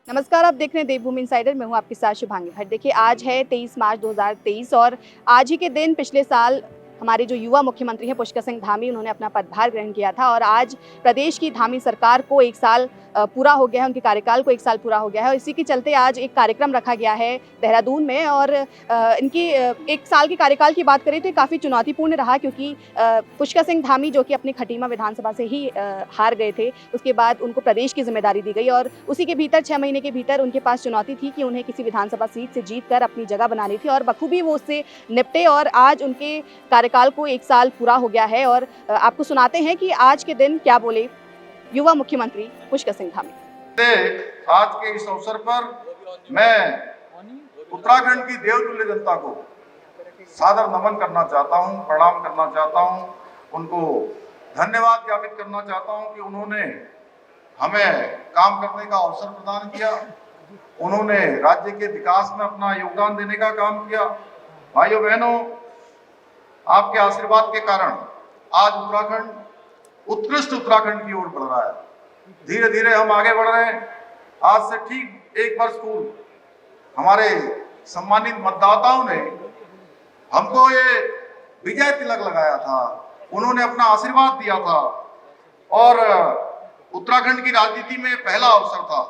नमस्कार, आप देख रहे हैं देवभूमि इनसाइडर। मैं हूं आपके साथ शुभांगी भट्ट। देखिए, आज है 23 मार्च 2023 और आज ही के दिन पिछले साल हमारे जो युवा मुख्यमंत्री हैं पुष्कर सिंह धामी, उन्होंने अपना पदभार ग्रहण किया था और आज प्रदेश की धामी सरकार को 1 साल पूरा हो गया है, उनके कार्यकाल को 1 साल पूरा हो गया है और इसी के चलते आज एक कार्यक्रम रखा गया है देहरादून में। और इनकी 1 साल के कार्यकाल की बात करें तो ये काफ़ी चुनौतीपूर्ण रहा, क्योंकि पुष्कर सिंह धामी जो कि अपनी खटीमा विधानसभा से ही हार गए थे, उसके बाद उनको प्रदेश की जिम्मेदारी दी गई और उसी के भीतर 6 महीने के भीतर उनके पास चुनौती थी कि उन्हें किसी विधानसभा सीट से जीतकर अपनी जगह बनानी थी और बखूबी वो उससे निपटे और आज उनके कार्यकाल को 1 साल पूरा हो गया है। और आपको सुनाते हैं कि आज के दिन क्या बोले युवा मुख्यमंत्री पुष्कर सिंह धामी। आज के इस अवसर पर मैं उत्तराखंड की देवतुल्य जनता को सादर नमन करना चाहता हूं, प्रणाम करना चाहता हूं, उनको धन्यवाद ज्ञापित करना चाहता हूं कि उन्होंने हमें काम करने का अवसर प्रदान किया, उन्होंने राज्य के विकास में अपना योगदान देने का काम किया। भाइयों बहनों, आपके आशीर्वाद के कारण आज उत्तराखंड उत्कृष्ट उत्तराखंड की ओर बढ़ रहा है। धीरे धीरे हम आगे बढ़ रहे हैं। आज से ठीक 1 वर्ष पूर्व हमारे सम्मानित मतदाताओं ने हमको ये विजय तिलक लगाया था, उन्होंने अपना आशीर्वाद दिया था और उत्तराखंड की राजनीति में पहला अवसर था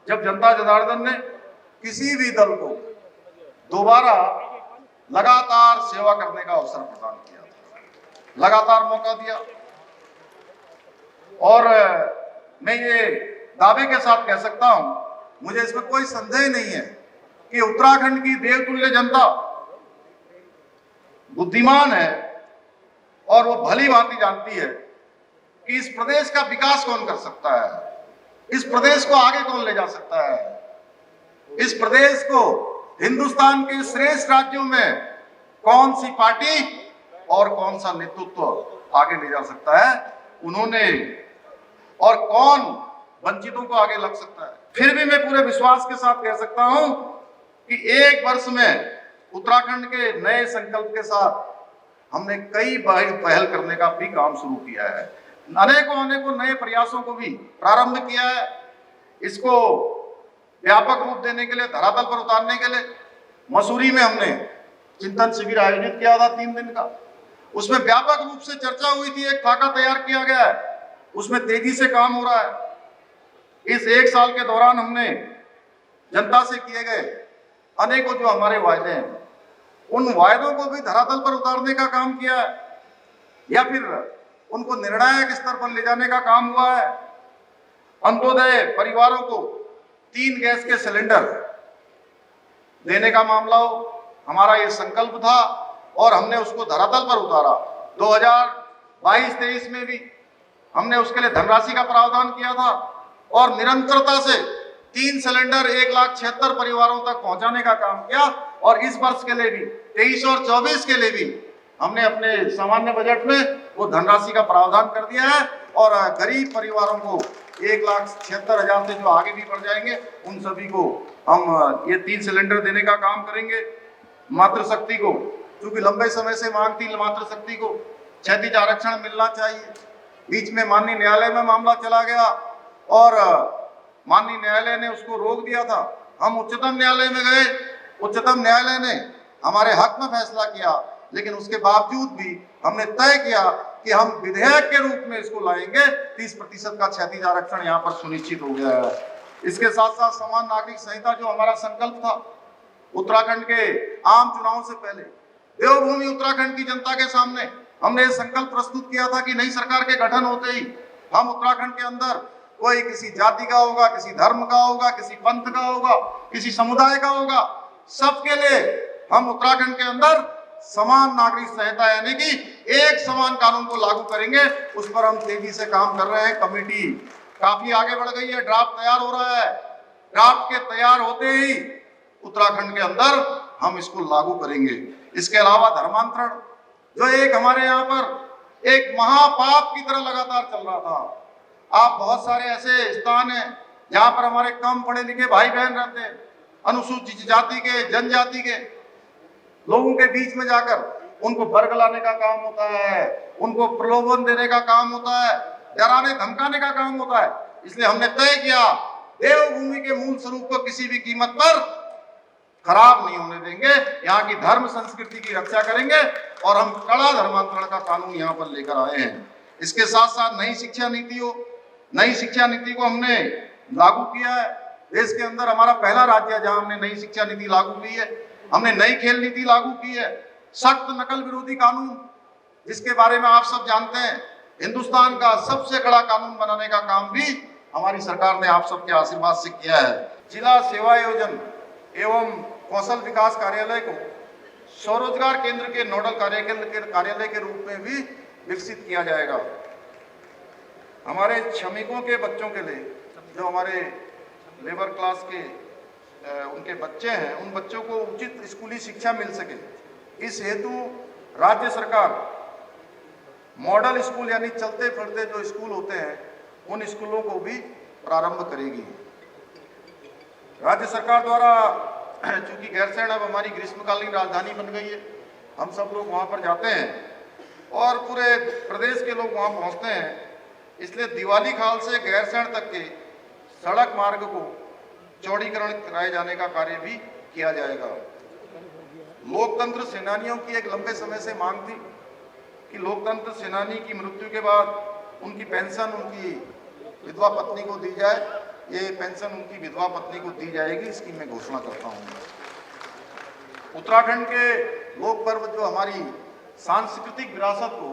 जब जनता जनार्दन ने किसी भी दल को दोबारा लगातार सेवा करने का अवसर प्रदान किया था, लगातार मौका दिया। और मैं ये दावे के साथ कह सकता हूं, मुझे इसमें कोई संदेह नहीं है कि उत्तराखंड की देवतुल्य जनता बुद्धिमान है और वो भली भांति जानती है कि इस प्रदेश का विकास कौन कर सकता है, इस प्रदेश को आगे कौन ले जा सकता है, इस प्रदेश को हिंदुस्तान के श्रेष्ठ राज्यों में कौन सी पार्टी और कौन सा नेतृत्व आगे ले जा सकता है, उन्होंने और कौन वंचितों को आगे लग सकता है। फिर भी मैं पूरे विश्वास के साथ कह सकता हूं कि 1 वर्ष में उत्तराखंड के नए संकल्प के साथ हमने कई पहल करने का भी काम शुरू किया है, अनेकों नए प्रयासों को भी प्रारंभ किया है। इसको व्यापक रूप देने के लिए, धरातल पर उतारने के लिए मसूरी में हमने चिंतन शिविर आयोजित किया था 3 दिन का। उसमें व्यापक रूप से चर्चा हुई थी, एक खाका तैयार किया गया है, उसमें तेजी से काम हो रहा है। इस 1 साल के दौरान हमने जनता से किए गए अनेकों जो हमारे वायदे हैं, उन वायदों को भी धरातल पर उतारने का काम किया है या फिर उनको निर्णायक स्तर पर ले जाने का काम हुआ है। अंत्योदय परिवारों को 3 गैस के सिलेंडर देने का मामला हो, हमारा ये संकल्प था और हमने उसको धरातल पर उतारा। 2022-23 में भी हमने उसके लिए धनराशि का प्रावधान किया था और निरंतरता से 3 सिलेंडर 1,76,000 परिवारों तक पहुंचाने का काम किया। और इस वर्ष के लिए भी 23 और 24 के लिए भी हमने अपने सामान्य बजट में वो धनराशि का प्रावधान कर दिया है और गरीब परिवारों को 1,76,000 से जो आगे भी बढ़ जाएंगे उन सभी को हम ये 3 सिलेंडर देने का काम करेंगे। मातृशक्ति को, क्योंकि लंबे समय से मांग थी मातृशक्ति को क्षैतिज आरक्षण मिलना चाहिए, बीच में माननीय न्यायालय में मामला चला गया और माननीय न्यायालय ने उसको रोक दिया था। हम उच्चतम न्यायालय में गए, उच्चतम न्यायालय ने हमारे हक में फैसला किया, लेकिन उसके बावजूद भी हमने तय किया कि हम विधेयक के रूप में इसको लाएंगे। 30% का क्षैतिज आरक्षण यहाँ पर सुनिश्चित हो गया है। इसके साथ साथ समान नागरिक संहिता जो हमारा संकल्प था, उत्तराखंड के आम चुनाव से पहले देवभूमि उत्तराखंड की जनता के सामने हमने संकल्प प्रस्तुत किया था कि नई सरकार के गठन होते ही हम उत्तराखंड के अंदर कोई किसी जाति का होगा, किसी धर्म का होगा, किसी पंथ का होगा, किसी समुदाय का होगा, सबके लिए हम उत्तराखंड के अंदर समान नागरिक संहिता यानी कि एक समान कानून को लागू करेंगे। उस पर हम तेजी से काम कर रहे हैं। कमेटी काफी आगे बढ़ गई है, ड्राफ्ट तैयार हो रहा है। ड्राफ्ट के तैयार होते ही उत्तराखंड के अंदर हम इसको लागू करेंगे। इसके अलावा धर्मांतरण जो एक हमारे यहाँ पर एक महापाप की तरह लगातार चल रहा था। आप बहुत सारे ऐसे स्थान हैं जहाँ पर हमारे कम पढ़े लिखे भाई बहन रहते हैं, अनुसूचित जाति के, जनजाति के लोगों के बीच में जाकर उनको वर्ग लाने का काम होता है, उनको प्रलोभन देने का काम होता है, डराने धमकाने का काम होता है। इसलिए हमने तय किया देवभूमि के मूल स्वरूप को किसी भी कीमत पर खराब नहीं होने देंगे। यहाँ की धर्म संस्कृति की रक्षा करेंगे और हम कड़ा धर्मांतरण का कानून यहाँ पर लेकर आए हैं। इसके साथ साथ नई शिक्षा नीति को हमने लागू किया है। देश के अंदर हमारा पहला राज्य है जहां हमने नई शिक्षा नीति लागू की है। हमने नई खेल नीति लागू की है। सख्त नकल विरोधी कानून, जिसके बारे में आप सब जानते हैं, हिंदुस्तान का सबसे कड़ा कानून बनाने का काम भी हमारी सरकार ने आप सबके आशीर्वाद से किया है। जिला सेवा आयोजन एवं कौशल विकास कार्यालय को स्वरोजगार केंद्र के नोडल कार्यालय के रूप में भी विकसित किया जाएगा। हमारे श्रमिकों के बच्चों के लिए, जो हमारे लेबर क्लास के उनके बच्चे हैं, उन बच्चों को उचित स्कूली शिक्षा मिल सके, इस हेतु राज्य सरकार मॉडल स्कूल यानी चलते फिरते जो स्कूल होते हैं उन स्कूलों को भी प्रारंभ करेगी। राज्य सरकार द्वारा चूंकि गैरसैंण अब हमारी ग्रीष्मकालीन राजधानी बन गई है, हम सब लोग वहाँ पर जाते हैं और पूरे प्रदेश के लोग वहाँ पहुँचते हैं, इसलिए दिवाली खाल से गैरसैंण तक के सड़क मार्ग को चौड़ीकरण कराए जाने का कार्य भी किया जाएगा। लोकतंत्र सेनानियों की एक लंबे समय से मांग थी कि लोकतंत्र सेनानी की मृत्यु के बाद उनकी पेंशन उनकी विधवा पत्नी को दी जाए। ये पेंशन उनकी विधवा पत्नी को दी जाएगी, इसकी मैं घोषणा करता हूँ। उत्तराखंड के लोक पर्व जो हमारी सांस्कृतिक विरासत को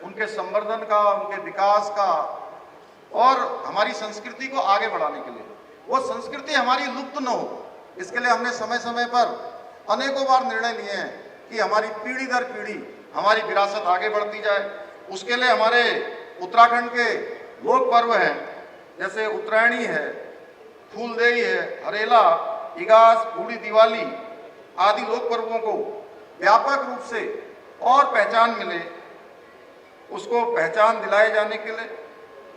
उनके संवर्धन का, उनके विकास का और हमारी संस्कृति को आगे बढ़ाने के लिए, वो संस्कृति हमारी लुप्त न हो, इसके लिए हमने समय समय पर अनेकों बार निर्णय लिए हैं कि हमारी पीढ़ी दर पीढ़ी हमारी विरासत आगे बढ़ती जाए। उसके लिए हमारे उत्तराखंड के लोक पर्व हैं, जैसे उत्तरायणी है, फूलदेई है, हरेला, इगास, बूढ़ी दिवाली आदि लोक पर्वों को व्यापक रूप से और पहचान मिले, उसको पहचान दिलाए जाने के लिए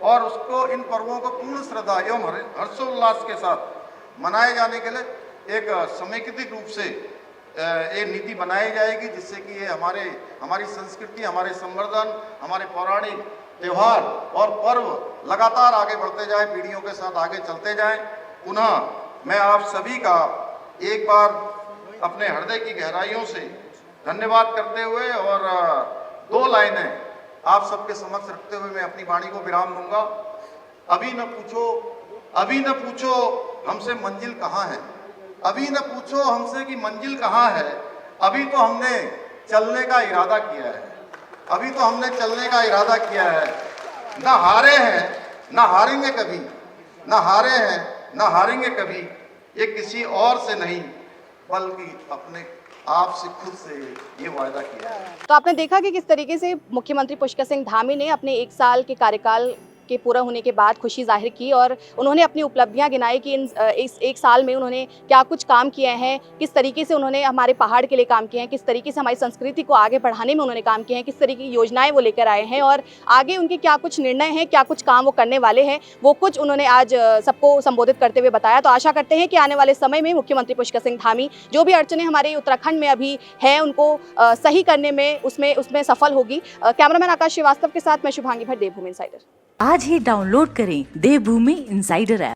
और उसको इन पर्वों को पूर्ण श्रद्धा एवं हर्षोल्लास के साथ मनाए जाने के लिए एक समेकित रूप से ये नीति बनाई जाएगी, जिससे कि ये हमारी संस्कृति, हमारे संवर्धन, हमारे पौराणिक त्योहार और पर्व लगातार आगे बढ़ते जाए, पीढ़ियों के साथ आगे चलते जाएं। पुनः मैं आप सभी का एक बार अपने हृदय की गहराइयों से धन्यवाद करते हुए और 2 लाइनें आप सबके समक्ष रखते हुए मैं अपनी वाणी को विराम दूंगा। अभी न पूछो हमसे मंजिल कहाँ है, अभी न पूछो हमसे कि मंजिल कहाँ है, अभी तो हमने चलने का इरादा किया है, अभी तो हमने चलने का इरादा किया है। न हारे हैं, न हारेंगे कभी, न हारे हैं, न हारेंगे कभी। ये किसी और से नहीं बल्कि अपने आपसे खुद से ये वायदा किया है। तो आपने देखा कि किस तरीके से मुख्यमंत्री पुष्कर सिंह धामी ने अपने 1 साल के कार्यकाल के पूरा होने के बाद खुशी जाहिर की और उन्होंने अपनी उपलब्धियां गिनाई कि इस 1 साल में उन्होंने क्या कुछ काम किए हैं, किस तरीके से उन्होंने हमारे पहाड़ के लिए काम किए हैं, किस तरीके से हमारी संस्कृति को आगे बढ़ाने में उन्होंने काम किए हैं, किस तरीके की योजनाएं वो लेकर आए हैं और आगे उनके क्या कुछ निर्णय हैं, क्या कुछ काम वो करने वाले हैं, वो कुछ उन्होंने आज सबको संबोधित करते हुए बताया। तो आशा करते हैं कि आने वाले समय में मुख्यमंत्री पुष्कर सिंह धामी जो भी अड़चनें हमारे उत्तराखंड में अभी हैं उनको सही करने में उसमें सफल होगी। कैमरामैन आकाश श्रीवास्तव के साथ मैं शुभांगी भट्ट, देवभूमि इनसाइडर। आज ही डाउनलोड करें देवभूमि इनसाइडर ऐप।